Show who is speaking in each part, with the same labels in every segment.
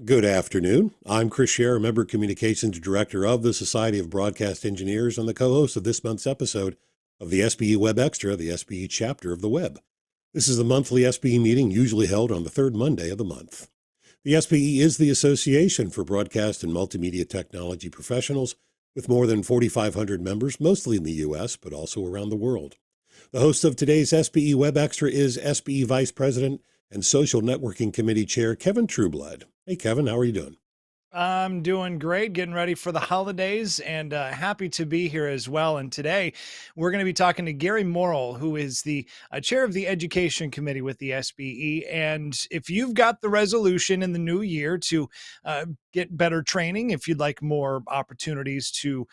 Speaker 1: Good afternoon. I'm Chris Scher, Member Communications Director of the Society of Broadcast Engineers and the co-host of this month's episode of the SBE WEBXtra, the SBE chapter of the web. This is the monthly SBE meeting usually held on the third Monday of the month. The SBE is the Association for Broadcast and Multimedia Technology Professionals with more than 4,500 members, mostly in the U.S., but also around the world. The host of today's SBE WEBXtra is SBE Vice President and Social Networking Committee Chair Kevin Trueblood. Hey, Kevin, how are you doing?
Speaker 2: I'm doing great, getting ready for the holidays and happy to be here as well. And today we're going to be talking to Gary Morrill, who is the chair of the Education Committee with the SBE. And if you've got the resolution in the new year to get better training, if you'd like more opportunities to,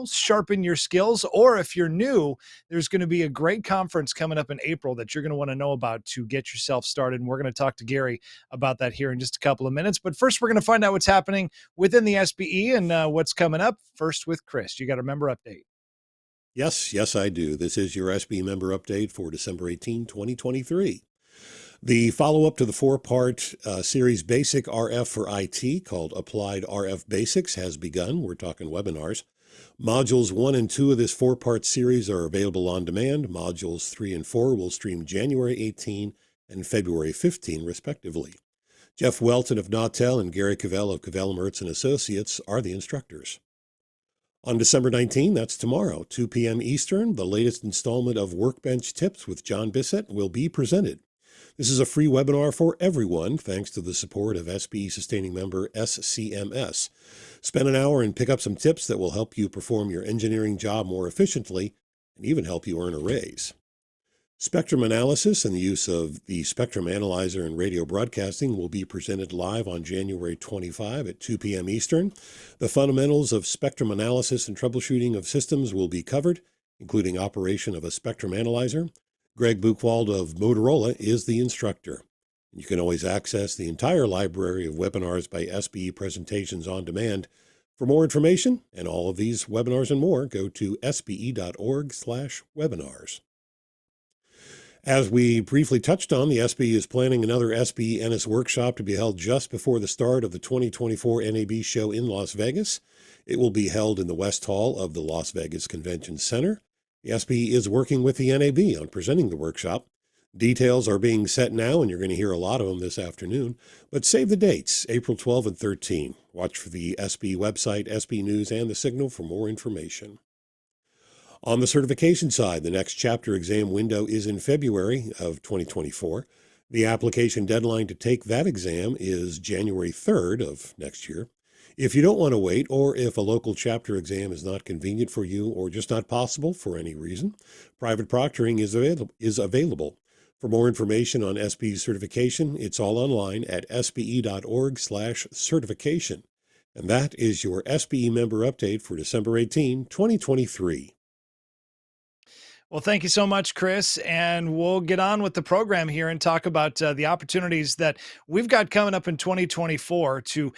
Speaker 2: sharpen your skills, or if you're new, there's going to be a great conference coming up in April that you're going to want to know about to get yourself started. And we're going to talk to Gary about that here in just a couple of minutes. But first, we're going to find out what's happening within the SBE and what's coming up. First with Chris. You got a member update.
Speaker 1: Yes, I do. This is your SBE member update for December 18, 2023. The follow-up to the four-part series Basic RF for IT called Applied RF Basics has begun. We're talking webinars. Modules 1 and 2 of this four-part series are available on demand. Modules 3 and 4 will stream January 18 and February 15, respectively. Jeff Welton of Nautel and Gary Cavell of Cavell Mertz and Associates are the instructors. On December 19, that's tomorrow, 2 p.m. Eastern, the latest installment of Workbench Tips with John Bissett will be presented. This is a free webinar for everyone, thanks to the support of SBE sustaining member SCMS. Spend an hour and pick up some tips that will help you perform your engineering job more efficiently and even help you earn a raise. Spectrum analysis and the use of the spectrum analyzer in radio broadcasting will be presented live on January 25 at 2 p.m. Eastern. The fundamentals of spectrum analysis and troubleshooting of systems will be covered, including operation of a spectrum analyzer. Greg Buchwald of Motorola is the instructor. You can always access the entire library of webinars by SBE presentations on demand. For more information and all of these webinars and more, go to sbe.org/webinars. As we briefly touched on, the SBE is planning another SBE Ennes Workshop to be held just before the start of the 2024 NAB Show in Las Vegas. It will be held in the West Hall of the Las Vegas Convention Center. The SBE is working with the NAB on presenting the workshop. Details are being set now, and you're going to hear a lot of them this afternoon. But save the dates, April 12 and 13. Watch for the SBE website, SBE News, and the Signal for more information. On the certification side, the next chapter exam window is in February of 2024. The application deadline to take that exam is January 3rd of next year. If you don't want to wait, or if a local chapter exam is not convenient for you or just not possible for any reason, private proctoring is available. For more information on SBE certification, it's all online at sbe.org/certification. And that is your SBE member update for December 18, 2023.
Speaker 2: Well, thank you so much, Chris. And we'll get on with the program here and talk about the opportunities that we've got coming up in 2024 to,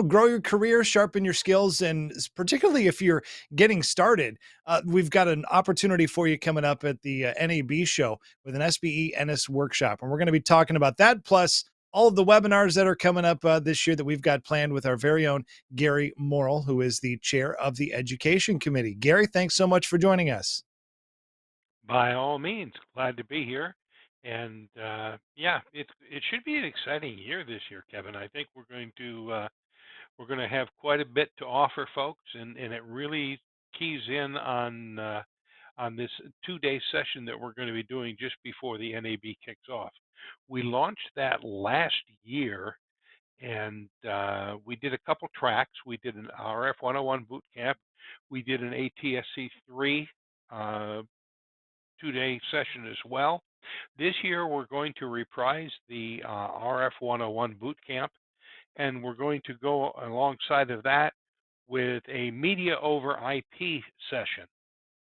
Speaker 2: grow your career, sharpen your skills, and particularly if you're getting started, we've got an opportunity for you coming up at the NAB Show with an SBE Ennes Workshop. And we're going to be talking about that, plus all of the webinars that are coming up this year that we've got planned with our very own Gary Morrill, who is the chair of the Education Committee. Gary, thanks so much for joining us.
Speaker 3: By all means, glad to be here. And yeah, it should be an exciting year this year, Kevin. I think we're going to have quite a bit to offer folks, and it really keys in on this 2-day session that we're going to be doing just before the NAB kicks off. We launched that last year, and we did a couple tracks. We did an RF 101 boot camp. We did an ATSC 3 2-day session as well. This year, we're going to reprise the RF 101 boot camp, and we're going to go alongside of that with a media over IP session.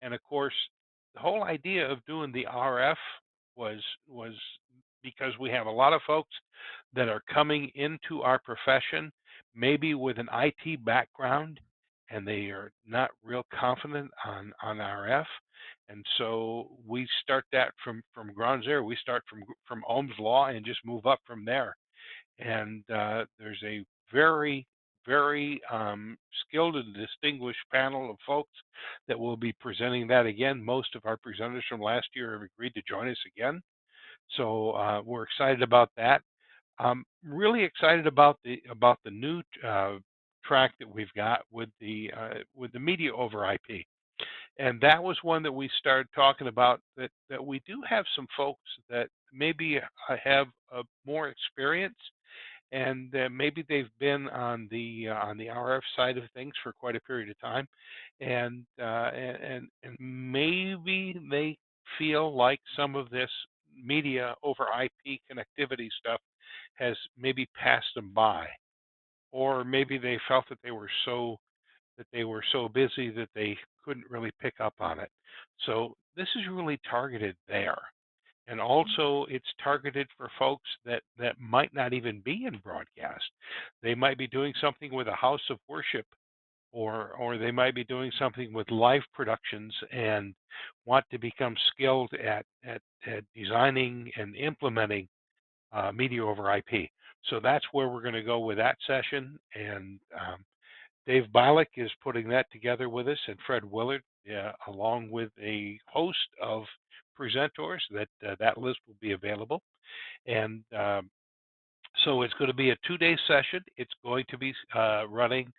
Speaker 3: And of course, the whole idea of doing the RF was because we have a lot of folks that are coming into our profession, maybe with an IT background, and they are not real confident on RF. And so we start that from ground zero. We start from Ohm's law and just move up from there. And there's a very, very skilled and distinguished panel of folks that will be presenting that again. Most of our presenters from last year have agreed to join us again. So we're excited about that. Really excited about the new track that we've got with the media over IP, and that was one that we started talking about. That we do have some folks that maybe have more experience, and maybe they've been on the RF side of things for quite a period of time, and maybe they feel like some of this media over IP connectivity stuff has maybe passed them by, or maybe they felt that they were so busy that they couldn't really pick up on it. So this is really targeted there. And also it's targeted for folks that might not even be in broadcast. They might be doing something with a house of worship, or they might be doing something with live productions and want to become skilled at designing and implementing media over IP. So that's where we're going to go with that session. And Dave Bialik is putting that together with us, and Fred Willard, along with a host of presenters. That list will be available. And so it's going to be a 2-day session. It's going to be running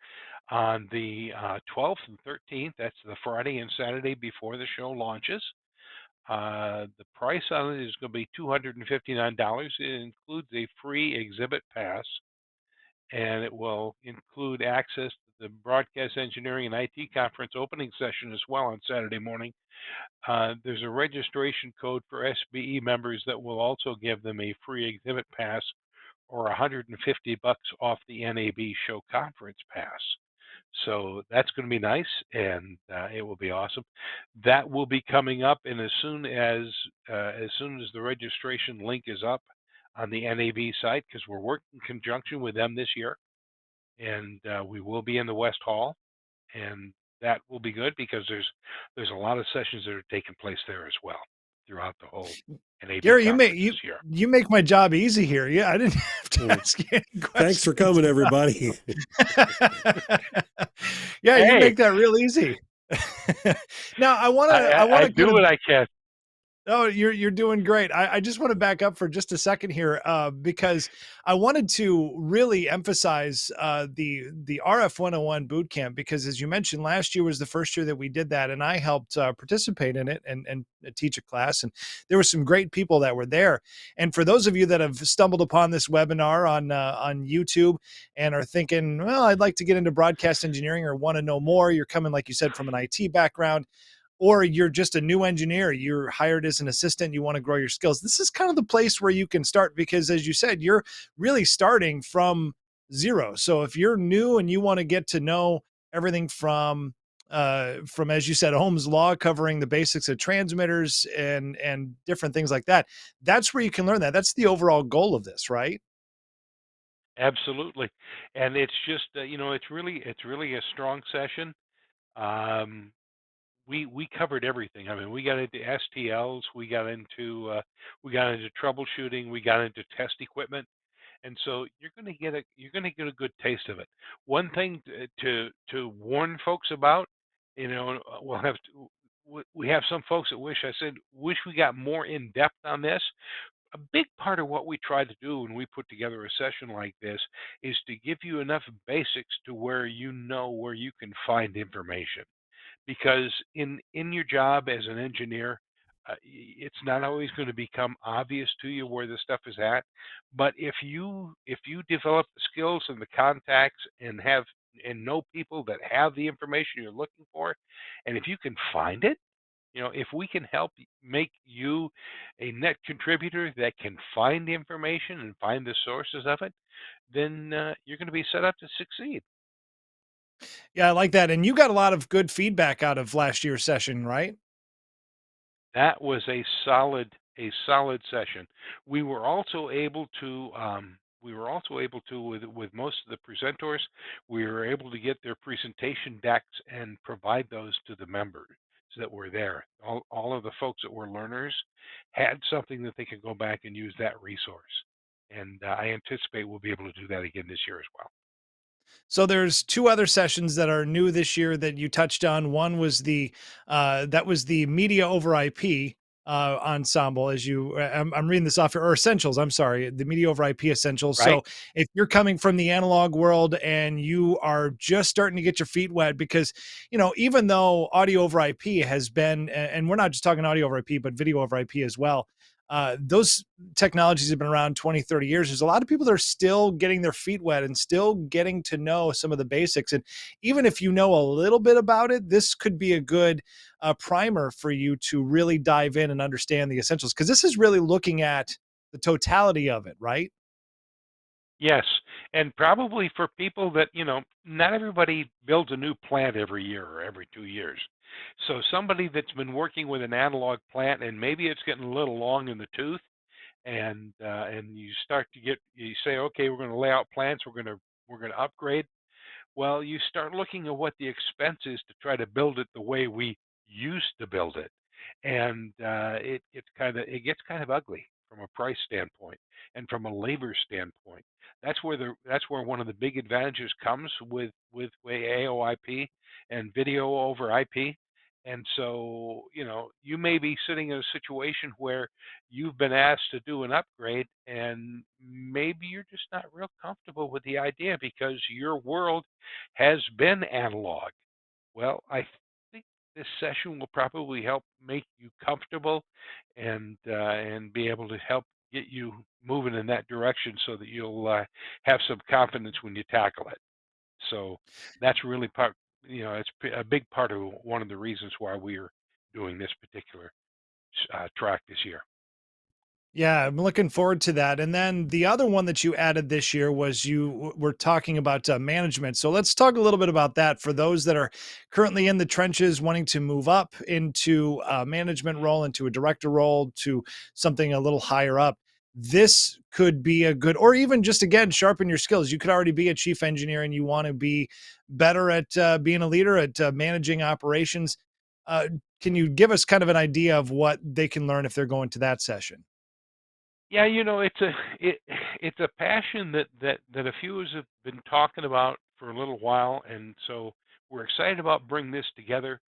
Speaker 3: on the 12th and 13th. That's the Friday and Saturday before the show launches. The price on it is going to be $259. It includes a free exhibit pass, and it will include access to the Broadcast Engineering and IT Conference opening session as well on Saturday morning. There's a registration code for SBE members that will also give them a free exhibit pass or $150 off the NAB Show conference pass. So that's going to be nice, and it will be awesome. That will be coming up, and as soon as the registration link is up on the NAB site, because we're working in conjunction with them this year, and we will be in the West Hall, and that will be good because there's a lot of sessions that are taking place there as well throughout the whole NAB
Speaker 2: Gary,
Speaker 3: conference this year.
Speaker 2: you make my job easy here. Yeah, I didn't have to ask you any questions.
Speaker 1: Thanks for coming, everybody.
Speaker 2: Yeah, you
Speaker 3: Hey,
Speaker 2: make that real easy. Now
Speaker 3: I do what I can.
Speaker 2: Oh, you're doing great. I just want to back up for just a second here, because I wanted to really emphasize the RF 101 boot camp, because as you mentioned, last year was the first year that we did that, and I helped participate in it and teach a class, and there were some great people that were there. And for those of you that have stumbled upon this webinar on YouTube and are thinking, well, I'd like to get into broadcast engineering or want to know more, you're coming, like you said, from an IT background, or you're just a new engineer, you're hired as an assistant, you want to grow your skills. This is kind of the place where you can start, because as you said, you're really starting from zero. So if you're new and you want to get to know everything from as you said, Ohm's law, covering the basics of transmitters and different things like that, that's where you can learn that. That's the overall goal of this, right?
Speaker 3: Absolutely, and it's just it's really a strong session. Um, we covered everything. I mean, we got into STLs, we got into troubleshooting, we got into test equipment, and so you're going to get a good taste of it. One thing to warn folks about, we'll have to, we have some folks that wish we got more in depth on this. A big part of what we try to do when we put together a session like this is to give you enough basics to where you know where you can find information, because in your job as an engineer, it's not always going to become obvious to you where the stuff is at. But if you develop the skills and the contacts and know people that have the information you're looking for, and if you can find it, if we can help make you a net contributor that can find the information and find the sources of it, then you're going to be set up to succeed.
Speaker 2: Yeah, I like that. And you got a lot of good feedback out of last year's session, right?
Speaker 3: That was a solid session. We were also able to with most of the presenters, we were able to get their presentation decks and provide those to the members that were there. All of the folks that were learners had something that they could go back and use that resource. And I anticipate we'll be able to do that again this year as well.
Speaker 2: So there's two other sessions that are new this year that you touched on. One was the media over IP ensemble. As I'm reading this off, or essentials. I'm sorry, the media over IP essentials.
Speaker 3: Right?
Speaker 2: So if you're coming from the analog world and you are just starting to get your feet wet, because even though audio over IP has been, and we're not just talking audio over IP, but video over IP as well. Those technologies have been around 20, 30 years. There's a lot of people that are still getting their feet wet and still getting to know some of the basics. And even if you know a little bit about it, this could be a good primer for you to really dive in and understand the essentials, because this is really looking at the totality of it, right?
Speaker 3: Yes, and probably for people that, not everybody builds a new plant every year or every 2 years. So somebody that's been working with an analog plant and maybe it's getting a little long in the tooth, and you say, okay, we're going to lay out plants, we're going to upgrade. Well, you start looking at what the expense is to try to build it the way we used to build it, and it gets kind of ugly from a price standpoint and from a labor standpoint. That's where one of the big advantages comes with AOIP and video over IP. And so, you may be sitting in a situation where you've been asked to do an upgrade, and maybe you're just not real comfortable with the idea because your world has been analog. Well, I think this session will probably help make you comfortable and be able to help get you moving in that direction so that you'll have some confidence when you tackle it. So that's really a big part of one of the reasons why we're doing this particular track this year.
Speaker 2: Yeah, I'm looking forward to that. And then the other one that you added this year was were talking about management. So let's talk a little bit about that for those that are currently in the trenches wanting to move up into a management role, into a director role, to something a little higher up. This could be a good, or even just again, sharpen your skills. You could already be a chief engineer and you want to be better at being a leader, at managing operations. Uh, can you give us kind of an idea of what they can learn if they're going to that session?
Speaker 3: Yeah, it's a passion that a few of us have been talking about for a little while, and so we're excited about bringing this together.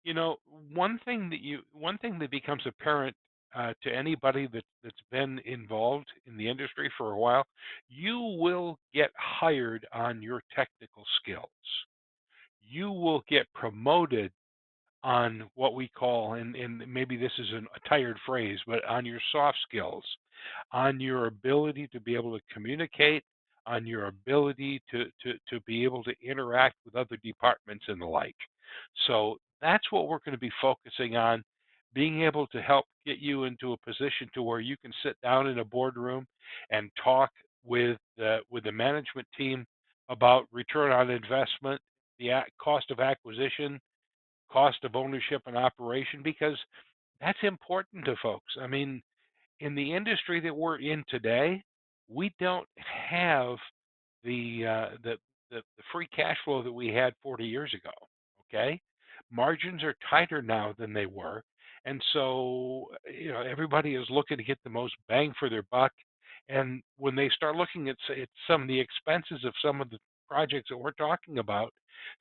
Speaker 3: You know, one thing that becomes apparent to anybody that's been involved in the industry for a while, you will get hired on your technical skills. You will get promoted on what we call, and maybe this is a tired phrase, but on your soft skills, on your ability to be able to communicate, on your ability to be able to interact with other departments and the like. So that's what we're going to be focusing on, being able to help get you into a position to where you can sit down in a boardroom and talk with the management team about return on investment, the cost of acquisition, cost of ownership and operation, because that's important to folks. I mean, in the industry that we're in today, we don't have the the free cash flow that we had 40 years ago. Okay, margins are tighter now than they were, and so everybody is looking to get the most bang for their buck. And when they start looking at some of the expenses of some of the projects that we're talking about,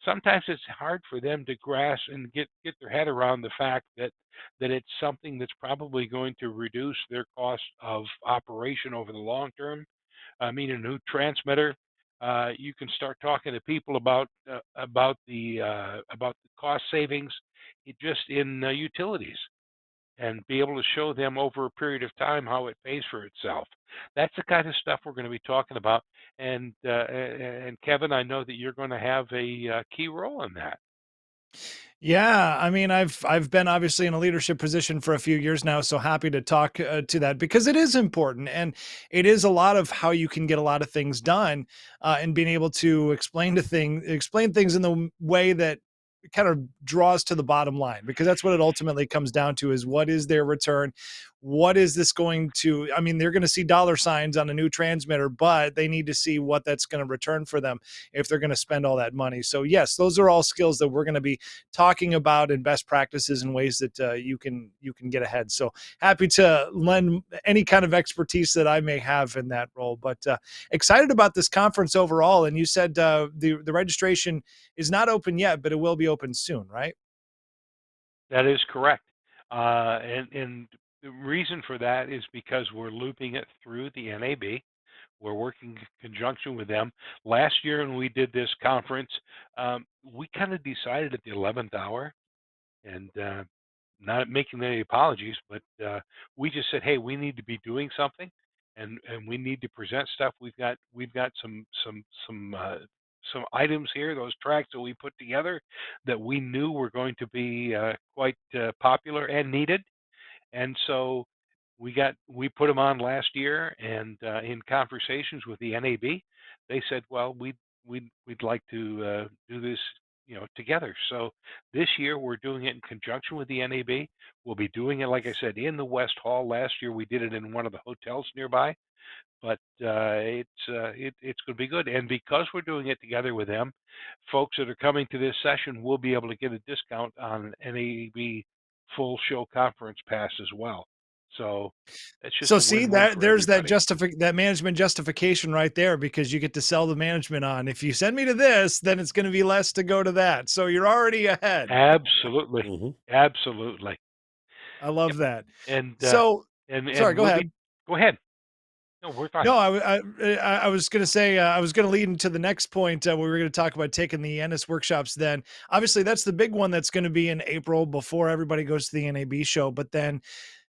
Speaker 3: sometimes it's hard for them to grasp and get their head around the fact that it's something that's probably going to reduce their cost of operation over the long term. I mean, a new transmitter, you can start talking to people about the cost savings just in utilities, and be able to show them over a period of time how it pays for itself. That's the kind of stuff we're going to be talking about. And Kevin, I know that you're going to have a key role in that.
Speaker 2: Yeah, I mean, I've been obviously in a leadership position for a few years now, so happy to talk to that, because it is important, and it is a lot of how you can get a lot of things done, and being able to explain things in the way that kind of draws to the bottom line, because that's what it ultimately comes down to, is what is their return? What is this going to, I mean, they're going to see dollar signs on a new transmitter, but they need to see what that's going to return for them if they're going to spend all that money. So yes, those are all skills that we're going to be talking about, and best practices and ways that you can get ahead. So happy to lend any kind of expertise that I may have in that role. But excited about this conference overall. And you said the registration is not open yet, but it will be open soon, right?
Speaker 3: That is correct. And the reason for that is because we're looping it through the NAB. We're working in conjunction with them. Last year when we did this conference, we kind of decided at the 11th hour, and not making any apologies, but we just said, hey, we need to be doing something, and we need to present stuff. We've got some items here, those tracks that we put together that we knew were going to be quite popular and needed. And so we put them on last year, and in conversations with the NAB, they said, well, we'd like to do this, together. So this year we're doing it in conjunction with the NAB. We'll be doing it, like I said, in the West Hall. Last year we did it in one of the hotels nearby, but it's going to be good. And because we're doing it together with them, folks that are coming to this session will be able to get a discount on NAB full show conference pass as well. So that's just
Speaker 2: So
Speaker 3: a
Speaker 2: see
Speaker 3: win-win
Speaker 2: that
Speaker 3: for
Speaker 2: there's
Speaker 3: everybody.
Speaker 2: that management justification right there, because you get to sell the management on. If you send me to this, then it's going to be less to go to that. So you're already ahead.
Speaker 3: Absolutely,
Speaker 1: Hmm.
Speaker 3: absolutely.
Speaker 2: I
Speaker 3: Yep.
Speaker 2: love that.
Speaker 3: And
Speaker 2: So sorry, go
Speaker 3: we'll be.
Speaker 2: ahead.
Speaker 3: Go ahead. No, we're fine.
Speaker 2: No, I was going to say, I was going to lead into the next point, where we were going to talk about taking the Ennes workshops. Then, obviously, that's the big one that's going to be in April before everybody goes to the NAB show. But then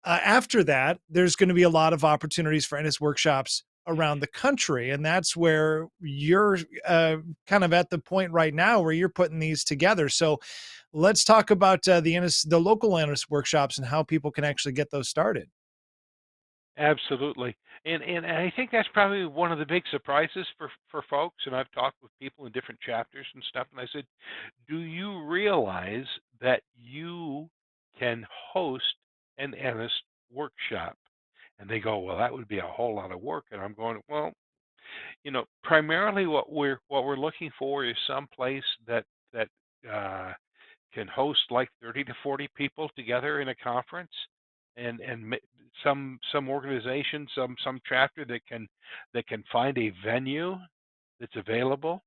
Speaker 2: after that, there's going to be a lot of opportunities for Ennes workshops around the country, and that's where you're kind of at the point right now where you're putting these together. So, let's talk about the local Ennes workshops, and how people can actually get those started.
Speaker 3: Absolutely. And I think that's probably one of the big surprises for folks. And I've talked with people in different chapters and stuff, and I said, do you realize that you can host an Ennis workshop? And they go, well, that would be a whole lot of work. And I'm going, well, primarily what we're looking for is some place that uh, can host like 30 to 40 people together in a conference, and some organization, some chapter that can find a venue that's available.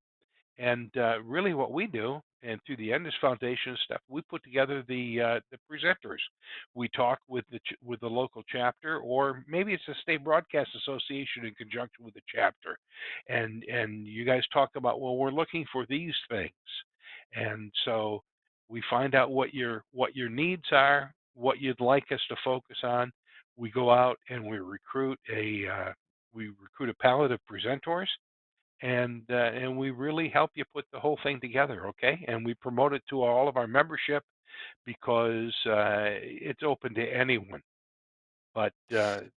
Speaker 3: And really, what we do, and through the Ennis Foundation stuff, we put together the presenters. We talk with the local chapter, or maybe it's the State Broadcast Association in conjunction with the chapter, and you guys talk about, well, we're looking for these things, and so we find out what your needs are, what you'd like us to focus on. We go out and we recruit a palette of presenters, and we really help you put the whole thing together, okay? And we promote it to all of our membership because it's open to anyone. But you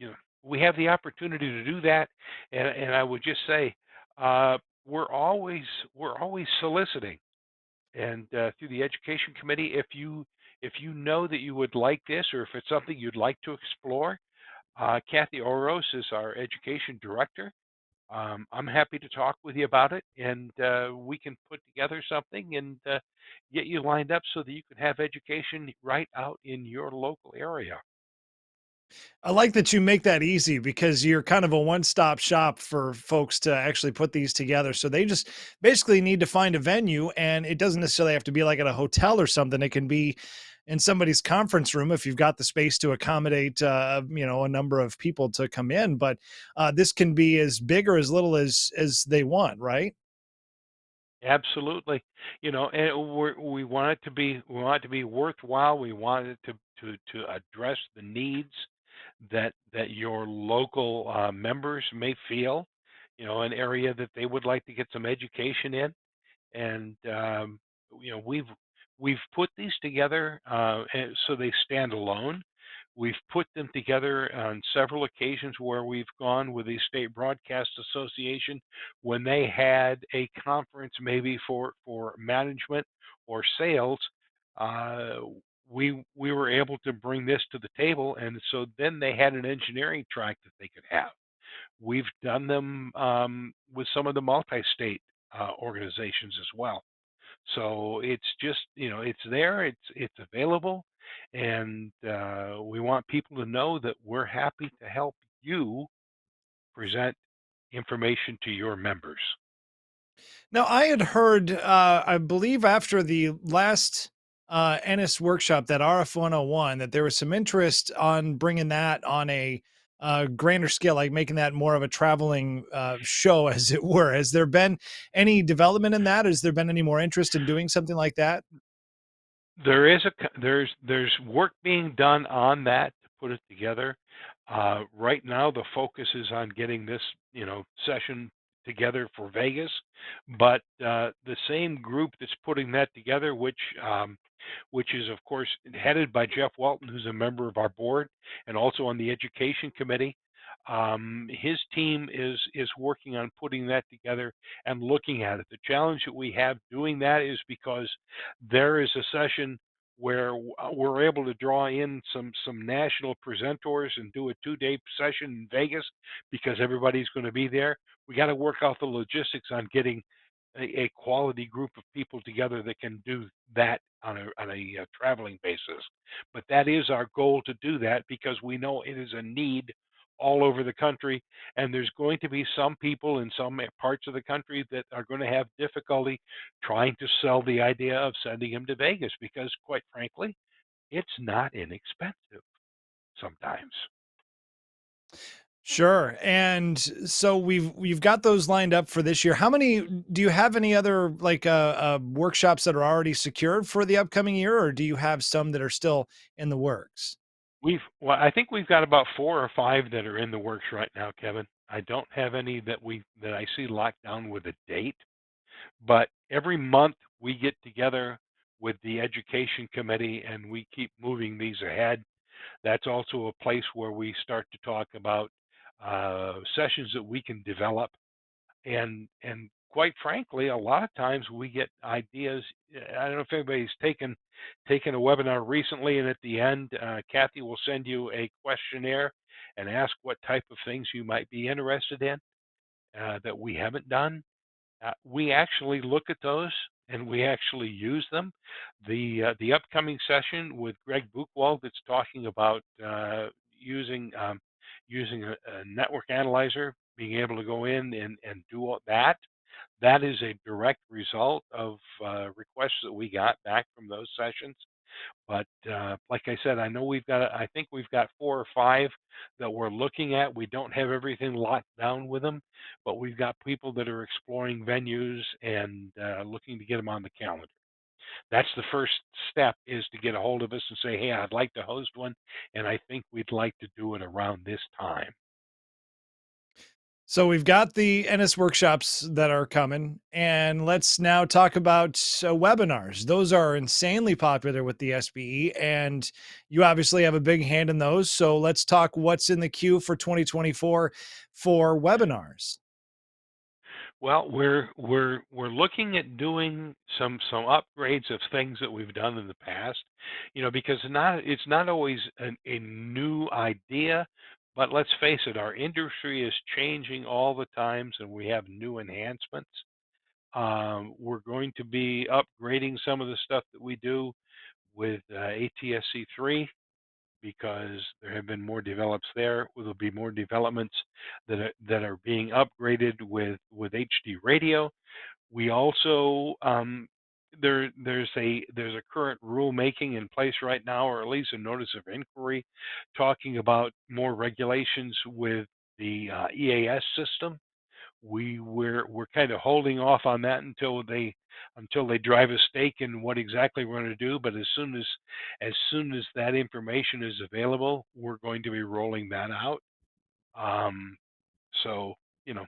Speaker 3: know, we have the opportunity to do that, and I would just say uh, we're always soliciting, and through the education committee, if you know that you would like this, or if it's something you'd like to explore, Kathy Oros is our education director. I'm happy to talk with you about it, and we can put together something and get you lined up so that you can have education right out in your local area.
Speaker 2: I like that you make that easy, because you're kind of a one-stop shop for folks to actually put these together. So they just basically need to find a venue, and it doesn't necessarily have to be like at a hotel or something. It can be in somebody's conference room if you've got the space to accommodate, a number of people to come in. But this can be as big or as little as they want, right?
Speaker 3: Absolutely, and we want it to be worthwhile. We want it to address the needs that your local members may feel, an area that they would like to get some education in. And we've put these together so they stand alone. We've put them together on several occasions where we've gone with the State Broadcast Association when they had a conference, maybe for management or sales. Uh, we were able to bring this to the table, and so then they had an engineering track that they could have. We've done them with some of the multi-state organizations as well. So it's just, it's there, it's available, and we want people to know that we're happy to help you present information to your members.
Speaker 2: Now, I had heard, I believe after the last Ennis workshop, that RF101, that there was some interest on bringing that on a grander scale, like making that more of a traveling show, as it were. Has there been any development in that? Has there been any more interest in doing something like that?
Speaker 3: There's work being done on that to put it together. Right now, the focus is on getting this, session together for Vegas. But the same group that's putting that together, which is of course headed by Jeff Walton, who's a member of our board and also on the education committee. His team is working on putting that together and looking at it. The challenge that we have doing that is because there is a session where we're able to draw in some national presenters and do a 2-day session in Vegas because everybody's going to be there. We got to work out the logistics on getting a quality group of people together that can do that on a traveling basis. But that is our goal, to do that, because we know it is a need all over the country, and there's going to be some people in some parts of the country that are going to have difficulty trying to sell the idea of sending them to Vegas because, quite frankly, it's not inexpensive sometimes.
Speaker 2: Sure. And so we've got those lined up for this year. How many do you have? Any other like workshops that are already secured for the upcoming year, or do you have some that are still in the works?
Speaker 3: Well, I think we've got about 4 or 5 that are in the works right now, Kevin. I don't have any that I see locked down with a date, but every month we get together with the education committee and we keep moving these ahead. That's also a place where we start to talk about sessions that we can develop, and quite frankly, a lot of times we get ideas. I don't know if anybody's taken a webinar recently, and at the end, Kathy will send you a questionnaire and ask what type of things you might be interested in that we haven't done. We actually look at those and we actually use them. The upcoming session with Greg Buchwald that's talking about using a network analyzer, being able to go in and do all that. That is a direct result of requests that we got back from those sessions. But like I said, I think we've got 4 or 5 that we're looking at. We don't have everything locked down with them, but we've got people that are exploring venues and looking to get them on the calendar. That's the first step, is to get a hold of us and say, hey, I'd like to host one, and I think we'd like to do it around this time.
Speaker 2: So we've got the Ennis workshops that are coming, and let's now talk about webinars. Those are insanely popular with the SBE, and you obviously have a big hand in those. So let's talk what's in the queue for 2024 for webinars.
Speaker 3: Well, we're looking at doing some upgrades of things that we've done in the past, because it's not always a new idea, but let's face it, our industry is changing all the times, and we have new enhancements. We're going to be upgrading some of the stuff that we do with ATSC3, because there have been more develops there. There'll be more developments that are being upgraded with HD radio. We also there's a current rulemaking in place right now, or at least a notice of inquiry, talking about more regulations with the EAS system. We're kind of holding off on that until they drive a stake in what exactly we're going to do. But as soon as that information is available, we're going to be rolling that out. Um, so you know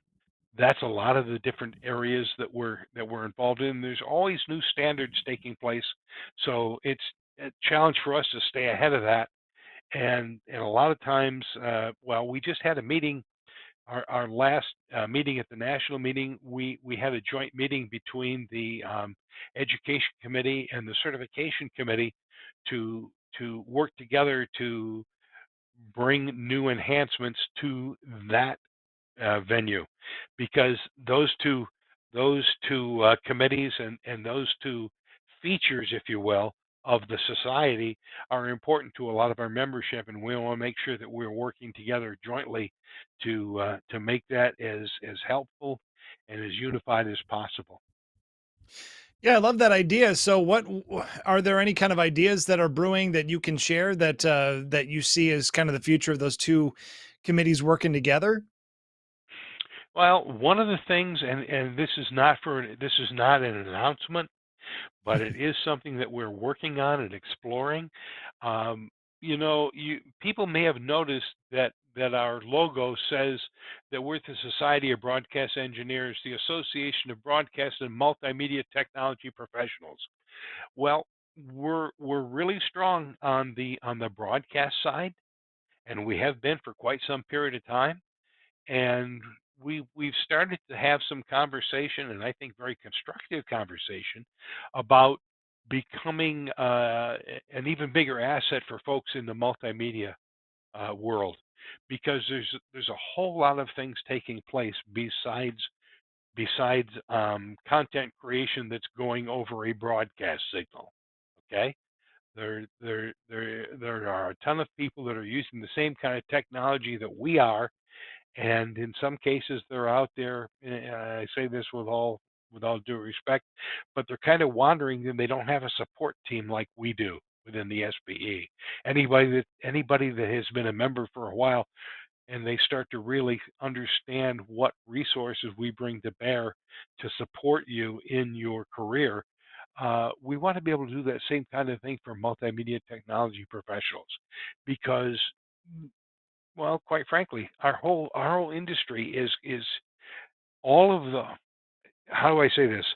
Speaker 3: that's a lot of the different areas that we're involved in. There's always new standards taking place, so it's a challenge for us to stay ahead of that And a lot of times, well, we just had a meeting. Our last meeting at the national meeting, we had a joint meeting between the education committee and the certification committee to work together to bring new enhancements to that venue, because those two committees and those two features, if you will, of the society are important to a lot of our membership, and we want to make sure that we're working together jointly to make that as helpful and as unified as possible.
Speaker 2: Yeah, I love that idea. So, are there any kind of ideas that are brewing that you can share that you see as kind of the future of those two committees working together?
Speaker 3: Well, one of the things, and this is not an announcement, but it is something that we're working on and exploring. Um, people may have noticed that our logo says that we're the Society of Broadcast Engineers, the Association of Broadcast and Multimedia Technology Professionals. Well, we're really strong on the broadcast side, and we have been for quite some period of time. And we've started to have some conversation, and I think very constructive conversation, about becoming an even bigger asset for folks in the multimedia world, because there's a whole lot of things taking place besides content creation that's going over a broadcast signal. Okay, there are a ton of people that are using the same kind of technology that we are, and in some cases they're out there. I say this with all due respect, but they're kind of wandering, and they don't have a support team like we do within the SBE. Anybody that has been a member for a while, and they start to really understand what resources we bring to bear to support you in your career. We want to be able to do that same kind of thing for multimedia technology professionals, because, well, quite frankly, our whole industry is all of the, how do I say this?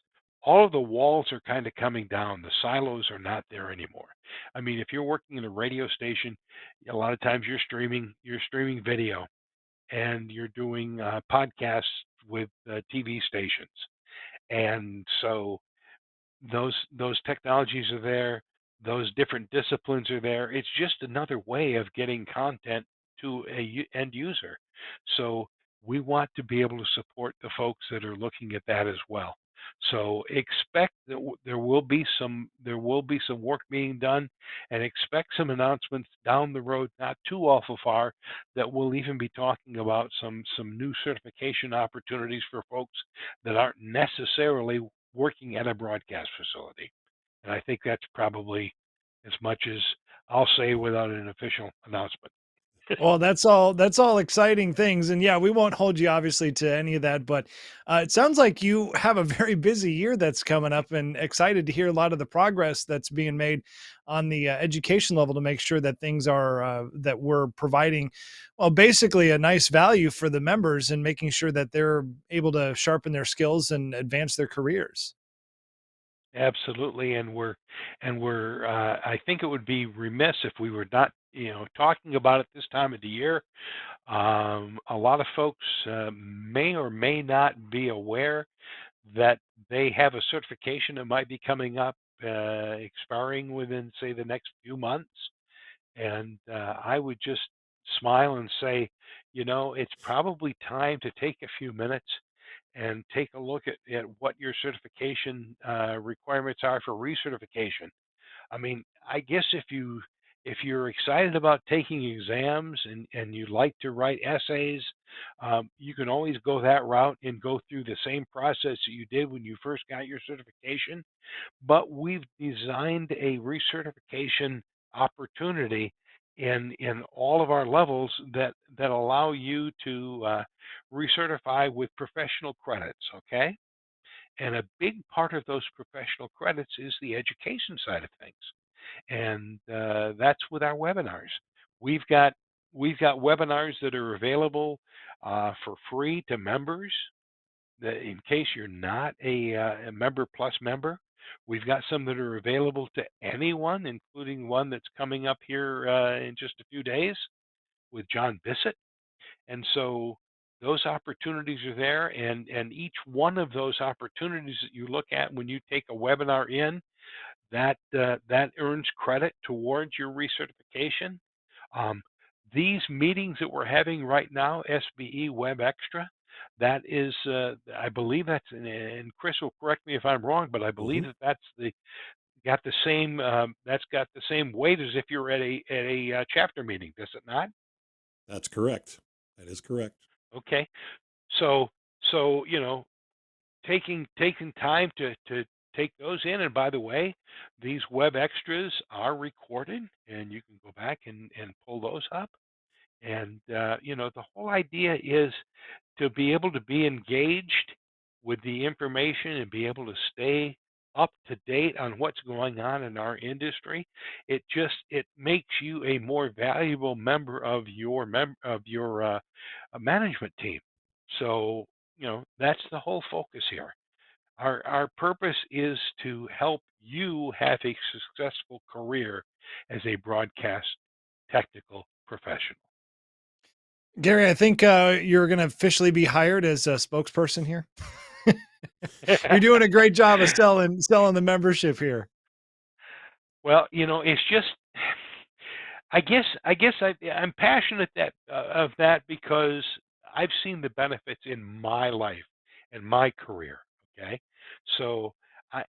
Speaker 3: All of the walls are kind of coming down. The silos are not there anymore. I mean, if you're working in a radio station, a lot of times you're streaming video, and you're doing podcasts with TV stations, and so those technologies are there, those different disciplines are there. It's just another way of getting content to a end user. So we want to be able to support the folks that are looking at that as well. So expect that there will be some work being done, and expect some announcements down the road, not too awful far, that we'll even be talking about some new certification opportunities for folks that aren't necessarily working at a broadcast facility. And I think that's probably as much as I'll say without an official announcement.
Speaker 2: Well, that's all exciting things, and yeah, we won't hold you obviously to any of that, but it sounds like you have a very busy year that's coming up, and excited to hear a lot of the progress that's being made on the education level to make sure that things are that we're providing, well, basically a nice value for the members and making sure that they're able to sharpen their skills and advance their careers.
Speaker 3: Absolutely, and we're I think it would be remiss if we were not, talking about it this time of the year. A lot of folks may or may not be aware that they have a certification that might be coming up, expiring within, say, the next few months. And I would just smile and say, it's probably time to take a few minutes and take a look at what your certification requirements are for recertification. I mean, I guess if you're excited about taking exams, and you like to write essays, you can always go that route and go through the same process that you did when you first got your certification. But we've designed a recertification opportunity in all of our levels that allow you to recertify with professional credits. Okay, and a big part of those professional credits is the education side of things, and that's with our webinars. We've got we've got webinars that are available for free to members, in case you're not a Member Plus member. We've got some that are available to anyone, including one that's coming up here in just a few days with John Bissett. And so those opportunities are there, and each one of those opportunities that you look at when you take a webinar in, that earns credit towards your recertification. Um, these meetings that we're having right now, SBE WebXtra, that is, I believe that's, and Chris will correct me if I'm wrong, but I believe
Speaker 1: Hmm.
Speaker 3: that got the same, that's got the same weight as if you're at a chapter meeting, does it not?
Speaker 1: That's correct. That is correct.
Speaker 3: Okay, so taking time to take those in. And by the way, these web extras are recorded, and you can go back and pull those up. And the whole idea is to be able to be engaged with the information and be able to stay up to date on what's going on in our industry. It makes you a more valuable member of your management team. So that's the whole focus here. Our purpose is to help you have a successful career as a broadcast technical professional.
Speaker 2: Gary, I think you're going to officially be hired as a spokesperson here. You're doing a great job of selling the membership here.
Speaker 3: Well, it's just I'm passionate of that because I've seen the benefits in my life and my career. Okay, so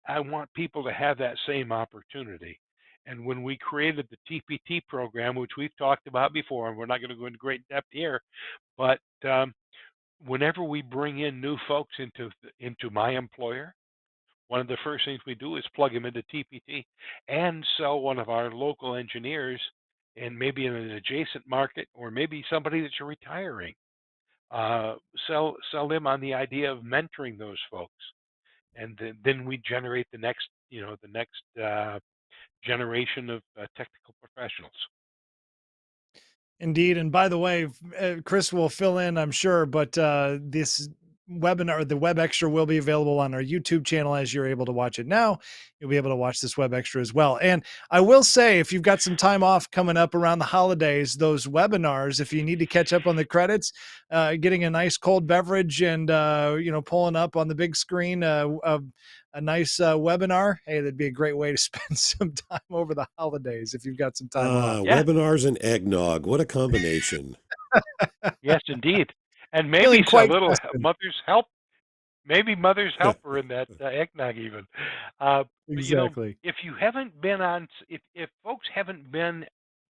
Speaker 3: I want people to have that same opportunity. And when we created the TPT program, which we've talked about before, and we're not going to go into great depth here, but whenever we bring in new folks into my employer, one of the first things we do is plug them into TPT and sell one of our local engineers, and maybe in an adjacent market, or maybe somebody that's retiring. Sell them on the idea of mentoring those folks, and then we generate the next generation of technical professionals.
Speaker 2: Indeed. And by the way, Chris will fill in, I'm sure, but this webinar, the Web Extra, will be available on our YouTube channel as you're able to watch it now. You'll be able to watch this Web Extra as well. And I will say, if you've got some time off coming up around the holidays, those webinars, if you need to catch up on the credits, getting a nice cold beverage and, pulling up on the big screen a nice webinar, hey, that'd be a great way to spend some time over the holidays if you've got some time off.
Speaker 3: Yeah,
Speaker 1: Webinars and eggnog. What a combination.
Speaker 3: yes, indeed, and maybe
Speaker 2: Feeling
Speaker 3: a
Speaker 2: quite
Speaker 3: little
Speaker 2: festive.
Speaker 3: mother's help. Maybe mother's helper in that eggnog even. But
Speaker 2: Exactly.
Speaker 3: if you haven't been on, if folks haven't been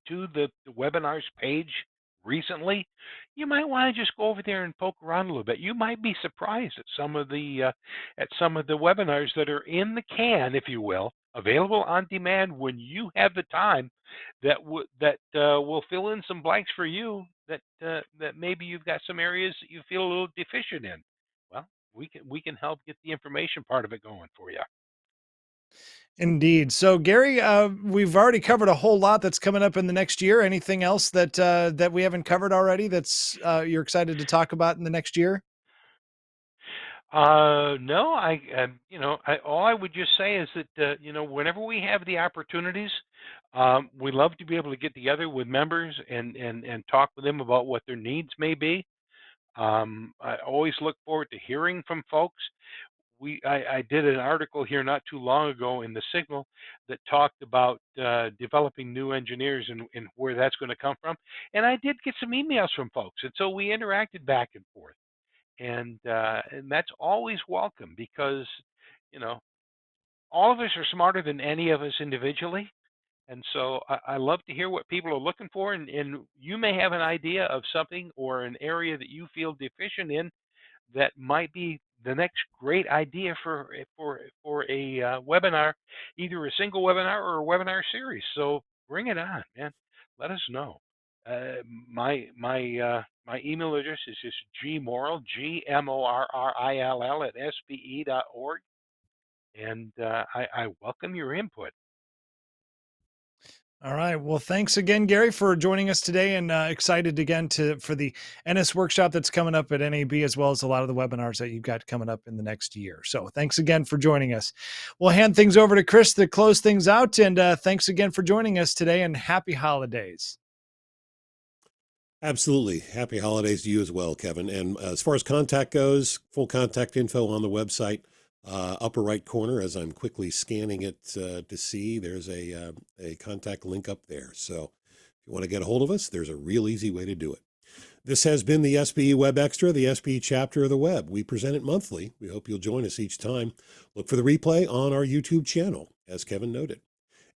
Speaker 3: to the webinars page recently, you might want to just go over there and poke around a little bit. You might be surprised at some of the webinars that are in the can, if you will, available on demand when you have the time, that will fill in some blanks for you, that maybe you've got some areas that you feel a little deficient in. Well, we can help get the information part of it going for you.
Speaker 2: Indeed. So, Gary, we've already covered a whole lot that's coming up in the next year. Anything else that we haven't covered already that's you're excited to talk about in the next year?
Speaker 3: No, all I would just say is that whenever we have the opportunities, we love to be able to get together with members and talk with them about what their needs may be. I always look forward to hearing from folks. I did an article here not too long ago in the Signal that talked about developing new engineers and where that's going to come from, and I did get some emails from folks, and so we interacted back and forth, and that's always welcome because you know all of us are smarter than any of us individually, and so I love to hear what people are looking for, and you may have an idea of something or an area that you feel deficient in that might be the next great idea for a webinar, either a single webinar or a webinar series. So bring it on, man. Let us know. My email address is just gmorrill, GMORRILL at SBE.org, and I welcome your input.
Speaker 2: All right. Well, thanks again, Gary, for joining us today, and excited again for the Ennes Workshop that's coming up at NAB, as well as a lot of the webinars that you've got coming up in the next year. So thanks again for joining us. We'll hand things over to Chris to close things out, and thanks again for joining us today, and happy holidays.
Speaker 1: Absolutely. Happy holidays to you as well, Kevin. And as far as contact goes, full contact info on the website, upper right corner. As I'm quickly scanning it to see, there's a contact link up there. So if you want to get a hold of us, there's a real easy way to do it. This has been the SBE WEBXtra, the SBE chapter of the web. We present it monthly. We hope you'll join us each time. Look for the replay on our YouTube channel, as Kevin noted.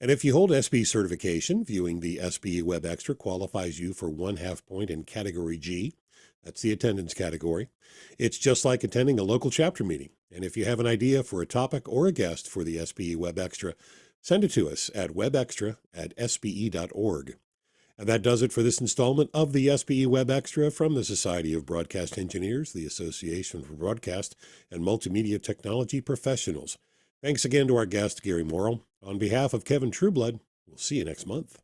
Speaker 1: And if you hold SBE certification, viewing the SBE WEBXtra qualifies you for 1/2 point in Category G. That's the attendance category. It's just like attending a local chapter meeting. And if you have an idea for a topic or a guest for the SBE WEBXtra, send it to us at webextra@sbe.org. And that does it for this installment of the SBE WEBXtra from the Society of Broadcast Engineers, the Association for Broadcast and Multimedia Technology Professionals. Thanks again to our guest, Gary Morrill. On behalf of Kevin Trueblood, we'll see you next month.